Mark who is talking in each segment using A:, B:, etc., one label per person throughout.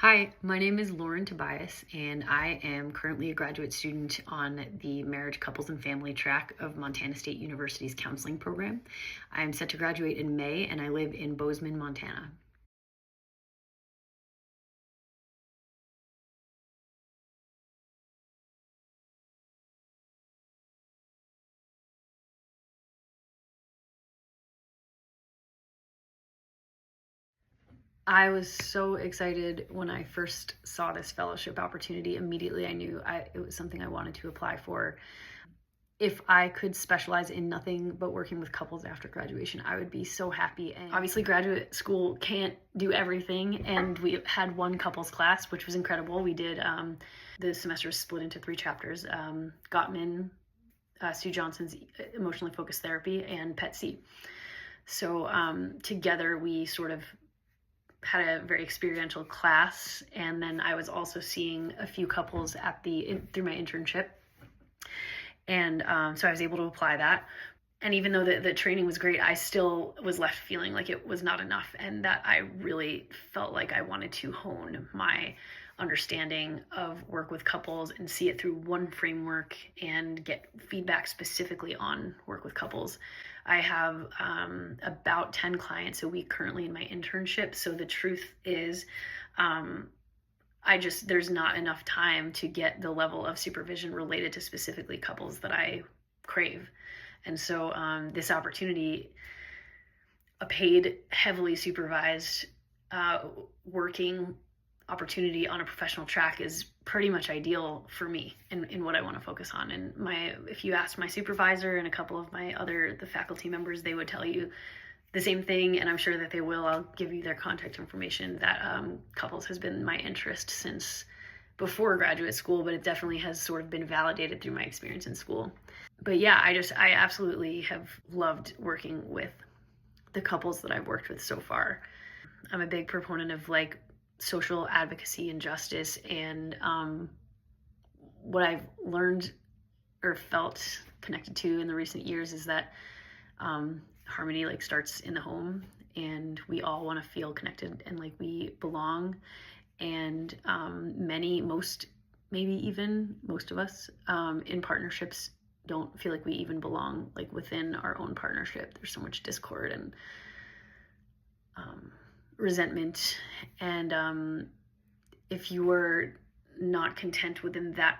A: Hi, my name is Lauren Tobias, and I am currently a graduate student on the Marriage, Couples, and Family track of Montana State University's counseling program. I am set to graduate in May, and I live in Bozeman, Montana. I was so excited when I first saw this fellowship opportunity. Immediately, I knew it was something I wanted to apply for. If I could specialize in nothing but working with couples after graduation, I would be so happy. And obviously, graduate school can't do everything, and we had one couples class, which was incredible. We did the semester was split into 3 chapters: Gottman, Sue Johnson's emotionally focused therapy, and Pet C. So together we sort of had a very experiential class, and then I was also seeing a few couples through my internship. And so I was able to apply that. And even though the training was great, I still was left feeling like it was not enough, and that I really felt like I wanted to hone my understanding of work with couples and see it through one framework and get feedback specifically on work with couples. I have about 10 clients a week currently in my internship. So the truth is, there's not enough time to get the level of supervision related to specifically couples that I crave. And so this opportunity, a paid, heavily supervised working opportunity on a professional track, is pretty much ideal for me in what I want to focus on. And if you ask my supervisor and a couple of the faculty members, they would tell you the same thing, and I'm sure that they will. I'll give you their contact information. That couples has been my interest since before graduate school, but it definitely has sort of been validated through my experience in school. But yeah, I absolutely have loved working with the couples that I've worked with so far. I'm a big proponent of social advocacy and justice, and what I've learned or felt connected to in the recent years is that harmony starts in the home, and we all want to feel connected and like we belong. And most of us in partnerships don't feel like we even belong within our own partnership. There's so much discord and resentment, and if you are not content within that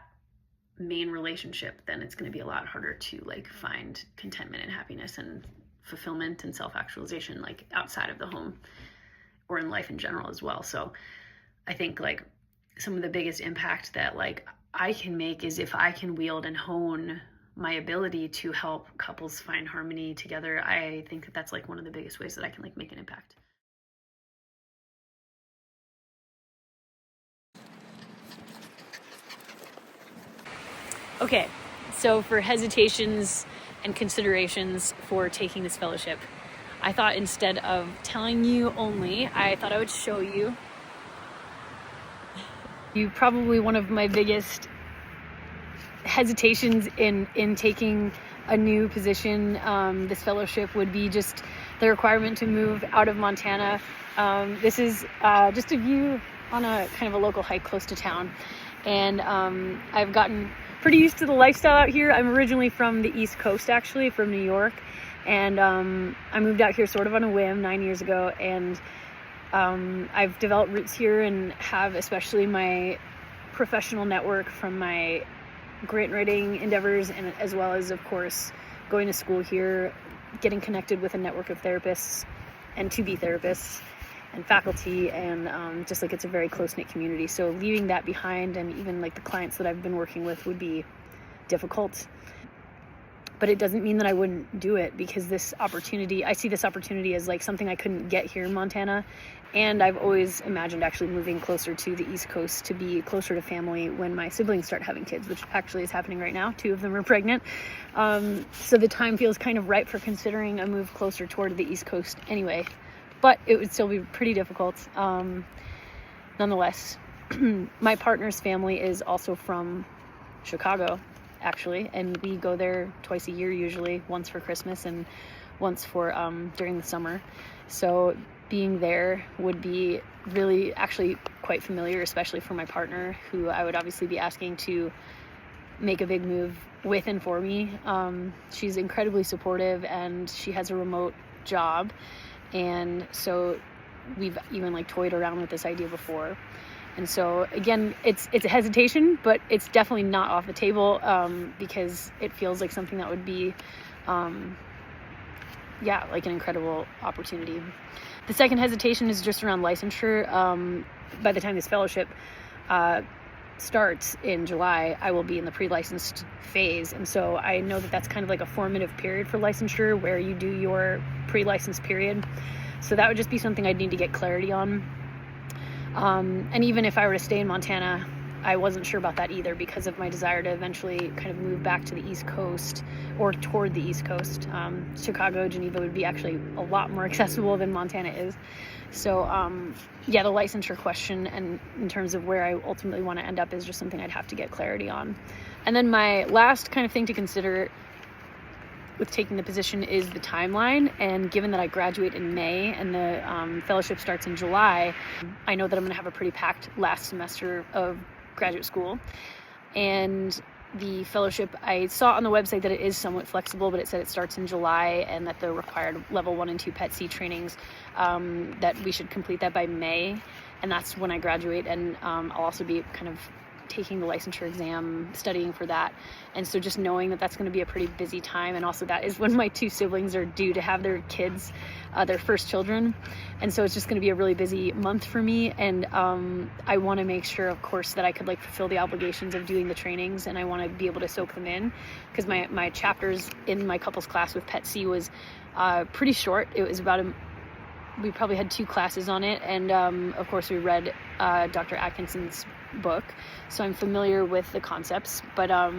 A: main relationship, then it's going to be a lot harder to find contentment and happiness and fulfillment and self-actualization outside of the home or in life in general as well. So I think some of the biggest impact that I can make is if I can wield and hone my ability to help couples find harmony together. I think that's one of the biggest ways that I can make an impact.
B: Okay, so for hesitations and considerations for taking this fellowship, I thought instead of telling you only, I thought I would show you. Probably one of my biggest hesitations in taking a new position, this fellowship, would be just the requirement to move out of Montana. This is just a view on a kind of a local hike close to town, and I've gotten pretty used to the lifestyle out here. I'm originally from the East Coast, actually, from New York, and I moved out here sort of on a whim 9 years ago, and I've developed roots here and have especially my professional network from my grant writing endeavors, and as well as, of course, going to school here, getting connected with a network of therapists and to-be therapists and faculty, and just it's a very close-knit community. So leaving that behind, and even the clients that I've been working with, would be difficult. But it doesn't mean that I wouldn't do it, because I see this opportunity as something I couldn't get here in Montana. And I've always imagined actually moving closer to the East Coast to be closer to family when my siblings start having kids, which actually is happening right now. 2 of them are pregnant. So the time feels kind of ripe for considering a move closer toward the East Coast anyway. But it would still be pretty difficult. Nonetheless, my partner's family is also from Chicago, actually, and we go there twice a year, usually once for Christmas and once for during the summer. So being there would be really actually quite familiar, especially for my partner, who I would obviously be asking to make a big move with and for me. She's incredibly supportive, and she has a remote job, and so we've even like toyed around with this idea before. And so again, it's a hesitation, but it's definitely not off the table, because it feels like something that would be like an incredible opportunity. The second hesitation is just around licensure. By the time this fellowship starts in July, I will be in the pre-licensed phase, and so I know that that's kind of like a formative period for licensure where you do your pre-license period. So that would just be something I'd need to get clarity on. And even if I were to stay in Montana, I wasn't sure about that either, because of my desire to eventually kind of move back to the East Coast, or toward the East Coast. Chicago, Geneva would be actually a lot more accessible than Montana is. So the licensure question, and in terms of where I ultimately want to end up, is just something I'd have to get clarity on. And then my last kind of thing to consider with taking the position is the timeline. And given that I graduate in May and the fellowship starts in July, I know that I'm going to have a pretty packed last semester of graduate school. And the fellowship, I saw on the website that it is somewhat flexible, but it said it starts in July, and that the required level 1 and 2 Pet C trainings, that we should complete that by May. And that's when I graduate. And I'll also be kind of taking the licensure exam, studying for that. And so just knowing that that's going to be a pretty busy time, and also that is when my 2 siblings are due to have their kids, their first children. And so it's just going to be a really busy month for me. And I want to make sure, of course, that I could like fulfill the obligations of doing the trainings, and I want to be able to soak them in, because my chapters in my couples class with Pet C was pretty short. It was about we probably had 2 classes on it, and of course we read Dr. Atkinson's book, so I'm familiar with the concepts. But I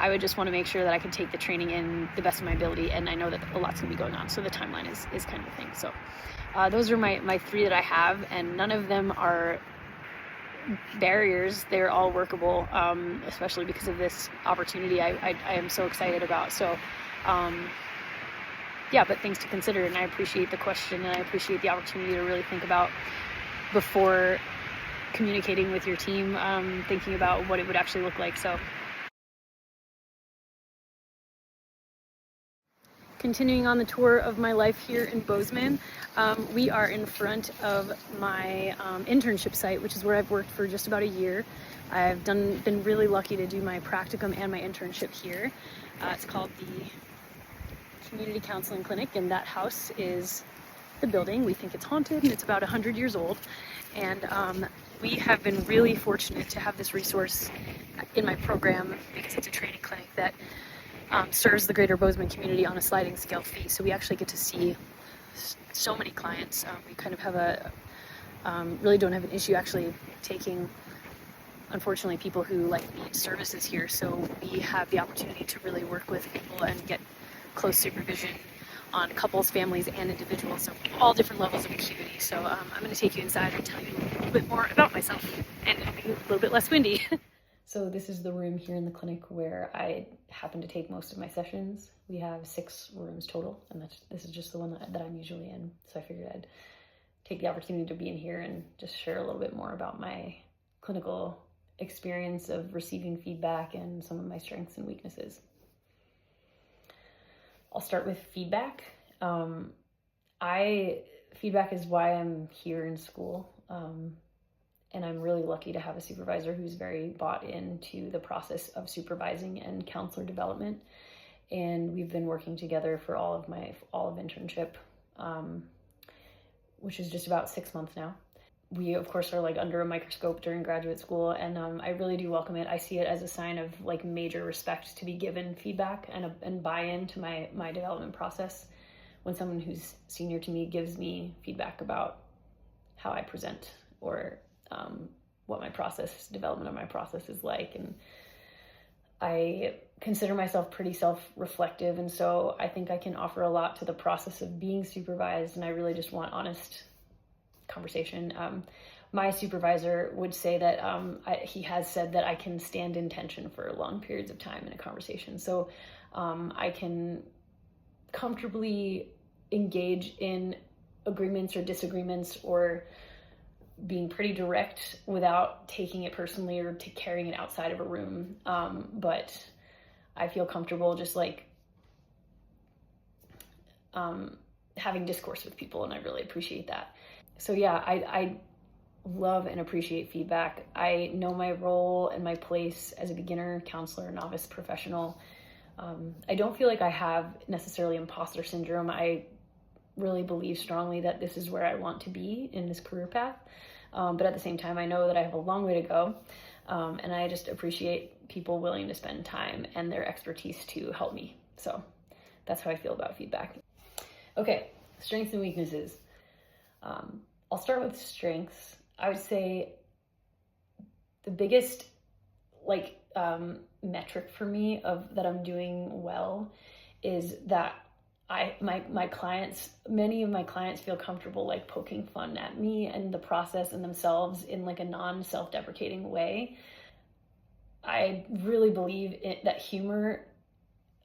B: would just want to make sure that I could take the training in the best of my ability, and I know that a lot's gonna be going on, so the timeline is kind of a thing. So those are my 3 that I have, and none of them are barriers. They're all workable, especially because of this opportunity I am so excited about. So but things to consider, and I appreciate the question, and I appreciate the opportunity to really think about before communicating with your team, thinking about what it would actually look like. So continuing on the tour of my life here in Bozeman, we are in front of my internship site, which is where I've worked for just about a year. I've been really lucky to do my practicum and my internship here. It's called the Community Counseling Clinic, and that house is the building. We think it's haunted, and it's about 100 years old. And we have been really fortunate to have this resource in my program, because it's a training clinic that serves the greater Bozeman community on a sliding scale fee. So we actually get to see so many clients. We kind of have really don't have an issue actually taking, unfortunately, people who need services here. So we have the opportunity to really work with people and get close supervision on couples, families, and individuals of all different levels of acuity. So I'm going to take you inside and tell you a little bit more about myself, and it'll be a little bit less windy. So this is the room here in the clinic where I happen to take most of my sessions. We have 6 rooms total, and this is just the one that I'm usually in. So I figured I'd take the opportunity to be in here and just share a little bit more about my clinical experience of receiving feedback and some of my strengths and weaknesses. I'll start with feedback. Feedback is why I'm here in school. And I'm really lucky to have a supervisor who's very bought into the process of supervising and counselor development. And we've been working together for all of internship, which is just about 6 months now. We, of course, are under a microscope during graduate school, and I really do welcome it. I see it as a sign of major respect to be given feedback and buy-in to my development process. When someone who's senior to me gives me feedback about how I present, or what my development of my process is like. And I consider myself pretty self-reflective, and so I think I can offer a lot to the process of being supervised, and I really just want honest conversation. My supervisor would say that he has said that I can stand in tension for long periods of time in a conversation. So I can comfortably engage in agreements or disagreements, or
A: being pretty direct without taking it personally or carrying it outside of a room. But I feel comfortable just like having discourse with people, and I really appreciate that. So yeah, I love and appreciate feedback. I know my role and my place as a beginner, counselor, novice, professional. I don't feel like I have necessarily imposter syndrome. I really believe strongly that this is where I want to be in this career path. But at the same time, I know that I have a long way to go. And I just appreciate people willing to spend time and their expertise to help me. So that's how I feel about feedback. Okay, strengths and weaknesses. I'll start with strengths. I would say the biggest metric for me of that I'm doing well is that my clients, many of my clients feel comfortable like poking fun at me and the process and themselves in like a non-self-deprecating way. I really believe that humor,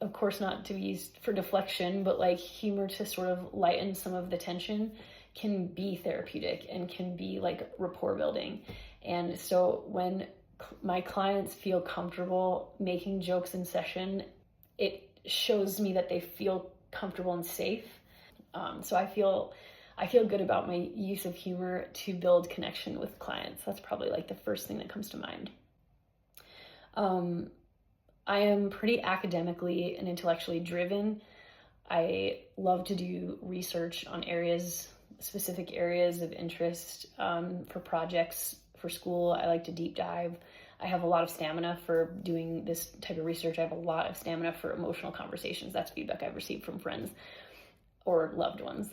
A: of course not to be used for deflection, but like humor to sort of lighten some of the tension, can be therapeutic and can be like rapport building. And so when my clients feel comfortable making jokes in session, it shows me that they feel comfortable and safe. So I feel good about my use of humor to build connection with clients. That's probably like the first thing that comes to mind. I am pretty academically and intellectually driven. I love to do research on specific areas of interest for projects for school. I like to deep dive. I have a lot of stamina for doing this type of research. I have a lot of stamina for emotional conversations. That's feedback I've received from friends or loved ones.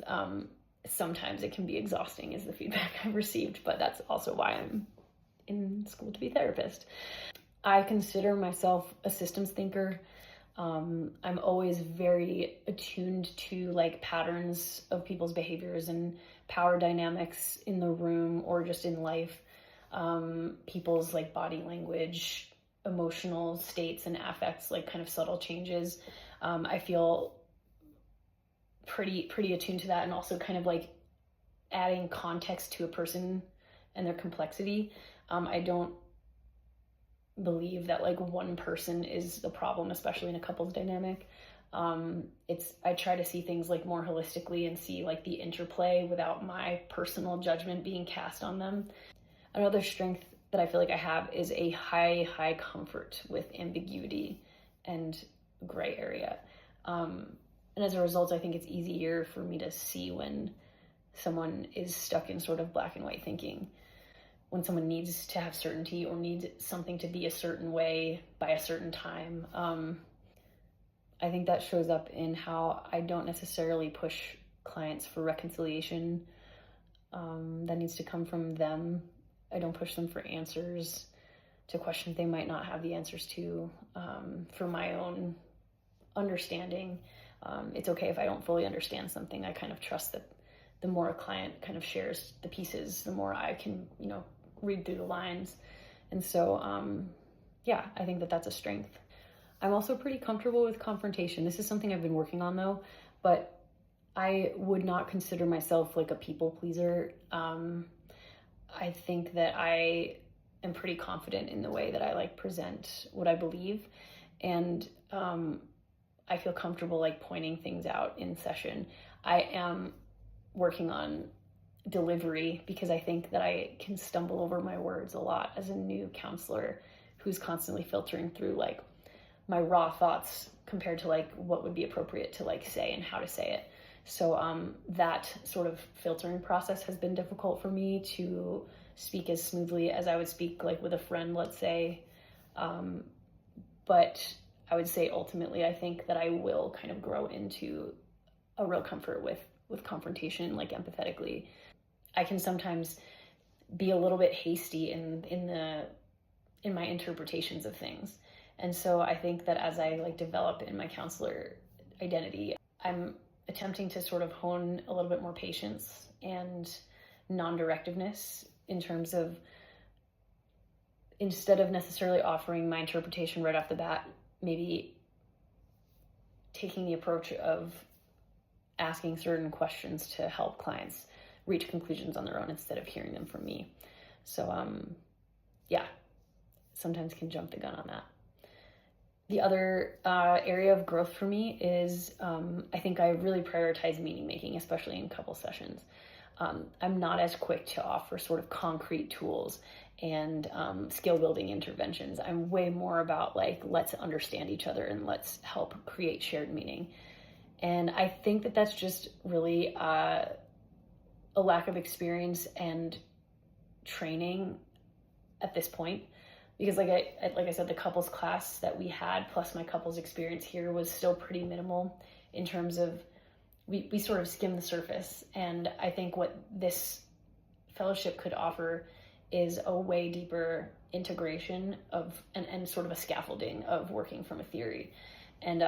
A: Sometimes it can be exhausting is the feedback I've received, but that's also why I'm in school to be a therapist. I consider myself a systems thinker. I'm always very attuned to like patterns of people's behaviors and power dynamics in the room or just in life. People's like body language, emotional states and affects, like kind of subtle changes. I feel pretty attuned to that, and also kind of like adding context to a person and their complexity. I don't believe that like one person is the problem, especially in a couples dynamic. I try to see things like more holistically and see like the interplay without my personal judgment being cast on them. Another strength that I feel like I have is a high comfort with ambiguity and gray area. And as a result, I think it's easier for me to see when someone is stuck in sort of black and white thinking, when someone needs to have certainty or needs something to be a certain way by a certain time. I think that shows up in how I don't necessarily push clients for reconciliation. That needs to come from them. I don't push them for answers to questions they might not have the answers to, for my own understanding. It's okay if I don't fully understand something. I kind of trust that the more a client kind of shares the pieces, the more I can, read through the lines. And so, I think that that's a strength. I'm also pretty comfortable with confrontation. This is something I've been working on though, but I would not consider myself like a people pleaser. I think that I am pretty confident in the way that I like present what I believe. And I feel comfortable like pointing things out in session. I am working on delivery because I think that I can stumble over my words a lot as a new counselor who's constantly filtering through like my raw thoughts compared to like what would be appropriate to like say and how to say it. So that sort of filtering process has been difficult for me to speak as smoothly as I would speak like with a friend, let's say. But I would say ultimately, I think that I will kind of grow into a real comfort with confrontation, like empathetically. I can sometimes be a little bit hasty in my interpretations of things. And so I think that as I like develop in my counselor identity, I'm attempting to sort of hone a little bit more patience and non-directiveness in terms of, instead of necessarily offering my interpretation right off the bat, maybe taking the approach of asking certain questions to help clients
B: reach conclusions on their own instead of hearing them from me. So yeah, sometimes can jump the gun on that. The other area of growth for me is I think I really prioritize meaning making, especially in couple sessions. I'm not as quick to offer sort of concrete tools and skill building interventions. I'm way more about like, let's understand each other and let's help create shared meaning. And I think that that's just really a lack of experience and training at this point. Because like I said, the couples class that we had plus my couples experience here was still pretty minimal in terms of we sort of skimmed the surface. And I think what this fellowship could offer is a way deeper integration of and sort of a scaffolding of working from a theory and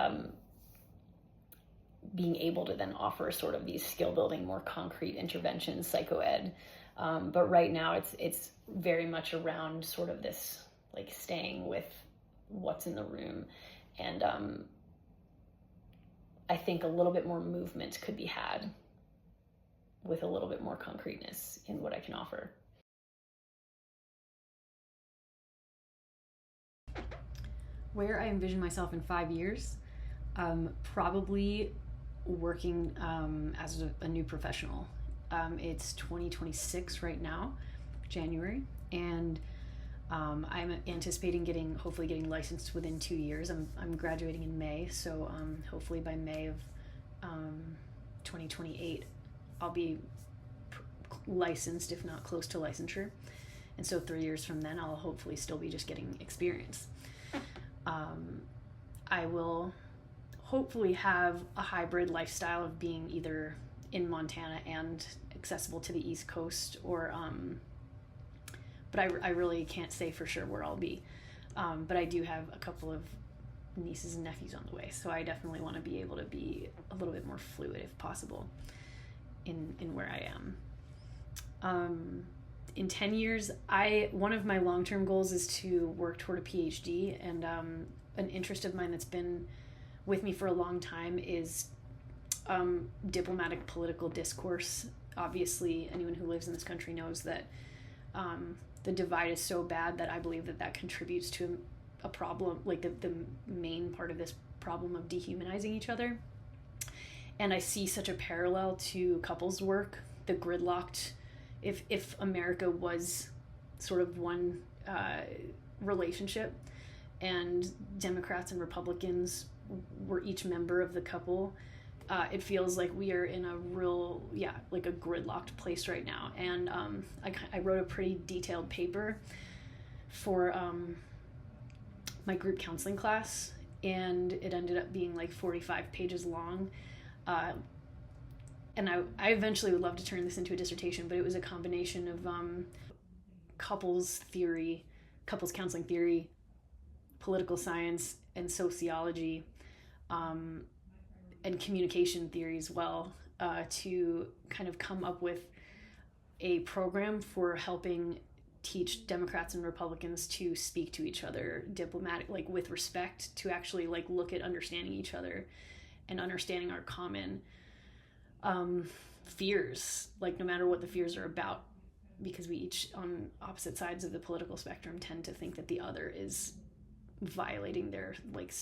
B: being able to then offer sort of these skill building, more concrete interventions, psychoed. But right now it's very much around sort of this like staying with what's in the room. And I think a little bit more movement could be had with a little bit more concreteness in what I can offer.
A: Where I envision myself in 5 years, probably working as a new professional. It's 2026 right now, January, and I'm anticipating hopefully getting licensed within 2 years. I'm graduating in May, so hopefully by May of 2028, I'll be licensed, if not close to licensure. And so 3 years from then, I'll hopefully still be just getting experience. I will hopefully have a hybrid lifestyle of being either in Montana and accessible to the East Coast, or but I really can't say for sure where I'll be. But I do have a couple of nieces and nephews on the way, so I definitely want to be able to be a little bit more fluid if possible in where I am. In 10 years, one of my long-term goals is to work toward a PhD, and an interest of mine that's been with me for a long time is diplomatic political discourse. Obviously, anyone who lives in this country knows that the divide is so bad that I believe that contributes to a problem, like the main part of this problem of dehumanizing each other. And I see such a parallel to couples work, the gridlocked, if America was sort of one relationship and Democrats and Republicans were each member of the couple, it feels like we are in a real, like a gridlocked place right now. And I wrote a pretty detailed paper for my group counseling class, and it ended up being like 45 pages long. And I eventually would love to turn this into a dissertation, but it was a combination of couples counseling theory, political science, and sociology, and communication theory as well, to kind of come up with a program for helping teach Democrats and Republicans to speak to each other like with respect, to actually like look at understanding each other and understanding our common fears, like no matter what the fears are about, because we each on opposite sides of the political spectrum tend to think that the other is violating their like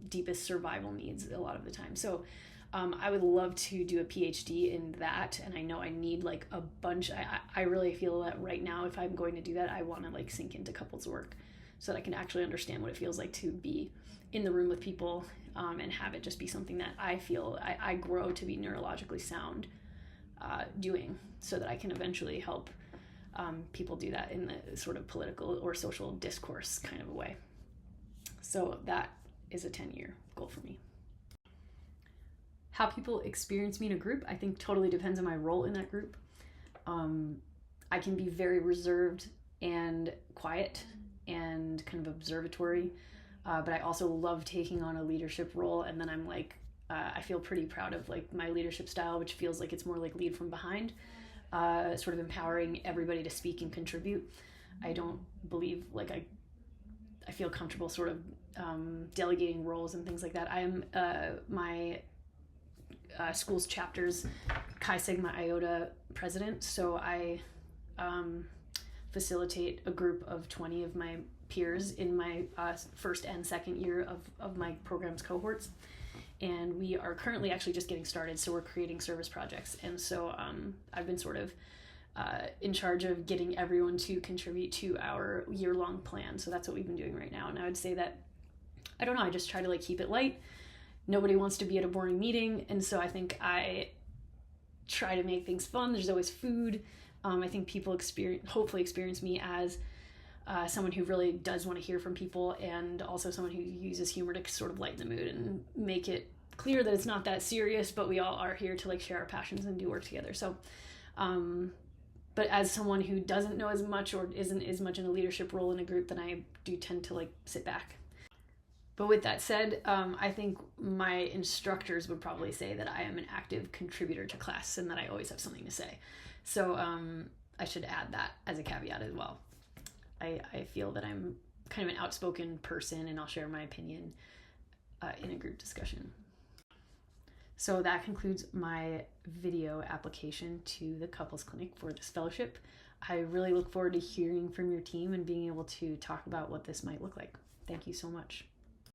A: deepest survival needs a lot of the time. So I would love to do a PhD in that, and I know I need like a bunch. I really feel that right now, if I'm going to do that, I want to like sink into couples work so that I can actually understand what it feels like to be in the room with people, and have it just be something that I feel I grow to be neurologically sound doing, so that I can eventually help people do that in the sort of political or social discourse kind of a way. So that is a 10-year goal for me. How people experience me in a group, I think totally depends on my role in that group. I can be very reserved and quiet and kind of observatory, but I also love taking on a leadership role, and then I'm like, I feel pretty proud of like my leadership style, which feels like it's more like lead from behind, sort of empowering everybody to speak and contribute. I don't believe like I feel comfortable sort of delegating roles and things like that. I am my school's chapters, Chi Sigma Iota president, so I facilitate a group of 20 of my peers in my first and second year of my program's cohorts. And we are currently actually just getting started, so we're creating service projects. And so I've been sort of in charge of getting everyone to contribute to our year-long plan. So that's what we've been doing right now. And I would say that, I don't know, I just try to like keep it light. Nobody wants to be at a boring meeting, and so I think I try to make things fun. There's always food. I think people hopefully experience me as someone who really does want to hear from people, and also someone who uses humor to sort of lighten the mood and make it clear that it's not that serious, but we all are here to like share our passions and do work together. So but as someone who doesn't know as much or isn't as much in a leadership role in a group, then I do tend to like sit back. But with that said, I think my instructors would probably say that I am an active contributor to class and that I always have something to say. So I should add that as a caveat as well. I feel that I'm kind of an outspoken person, and I'll share my opinion in a group discussion. So that concludes my video application to the Couples Clinic for this fellowship. I really look forward to hearing from your team and being able to talk about what this might look like. Thank you so much.